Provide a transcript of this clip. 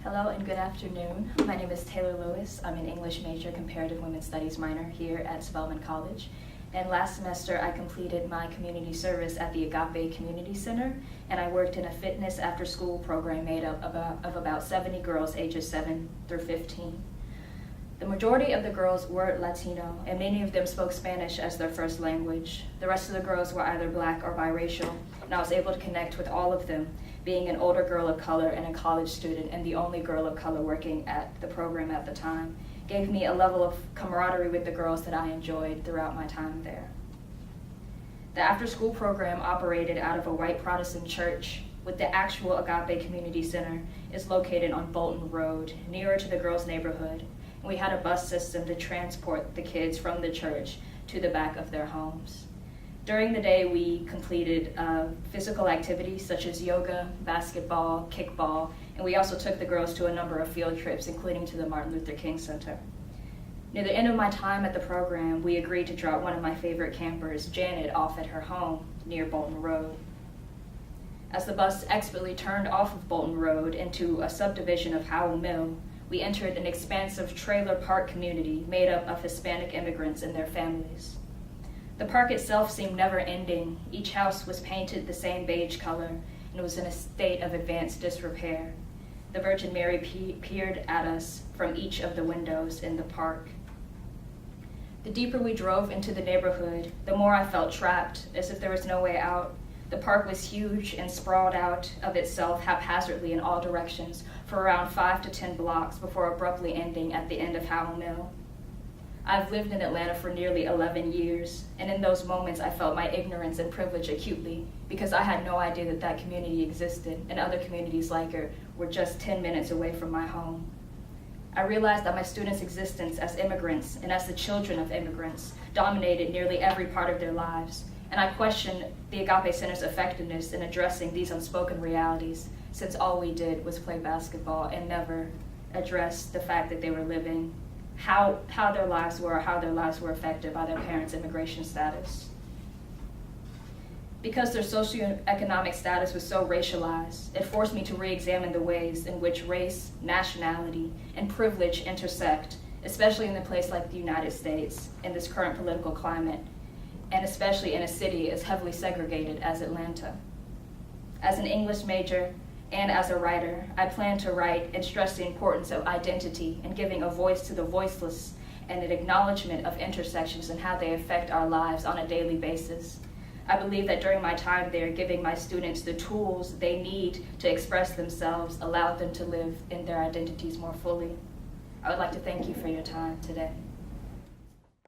Hello and good afternoon. My name is Taylor Lewis. I'm an English major, comparative women's studies minor here at Spelman College. And last semester I completed my community service at the Agape Community Center, and I worked in a fitness after-school program made up of about 70 girls ages 7 through 15. The majority of the girls were Latino, and many of them spoke Spanish as their first language. The rest of the girls were either Black or biracial, and I was able to connect with all of them, being an older girl of color and a college student and the only girl of color working at the program at the time. Gave me a level of camaraderie with the girls that I enjoyed throughout my time there. The after-school program operated out of a white Protestant church, with the actual Agape Community Center is located on Bolton Road, nearer to the girls' neighborhood. And we had a bus system to transport the kids from the church to the back of their homes. During the day, we completed physical activities such as yoga, basketball, kickball, and we also took the girls to a number of field trips, including to the Martin Luther King Center. Near the end of my time at the program, we agreed to drop one of my favorite campers, Janet, off at her home near Bolton Road. As the bus expertly turned off of Bolton Road into a subdivision of Howell Mill, we entered an expansive trailer park community made up of Hispanic immigrants and their families. The park itself seemed never-ending. Each house was painted the same beige color and was in a state of advanced disrepair. The Virgin Mary peered at us from each of the windows in the park. The deeper we drove into the neighborhood, the more I felt trapped, as if there was no way out. The park was huge and sprawled out of itself haphazardly in all directions for around 5 to 10 blocks before abruptly ending at the end of Howell Mill. I've lived in Atlanta for nearly 11 years, and in those moments I felt my ignorance and privilege acutely because I had no idea that that community existed and other communities like it were just 10 minutes away from my home. I realized that my students' existence as immigrants and as the children of immigrants dominated nearly every part of their lives, and I questioned the Agape Center's effectiveness in addressing these unspoken realities, since all we did was play basketball and never address the fact that they were living how their lives were affected by their parents' immigration status. Because their socioeconomic status was so racialized, it forced me to re-examine the ways in which race, nationality, and privilege intersect, especially in a place like the United States in this current political climate, and especially in a city as heavily segregated as Atlanta. As an English major, and as a writer, I plan to write and stress the importance of identity and giving a voice to the voiceless and an acknowledgement of intersections and how they affect our lives on a daily basis. I believe that during my time there, giving my students the tools they need to express themselves allowed them to live in their identities more fully. I would like to thank you for your time today.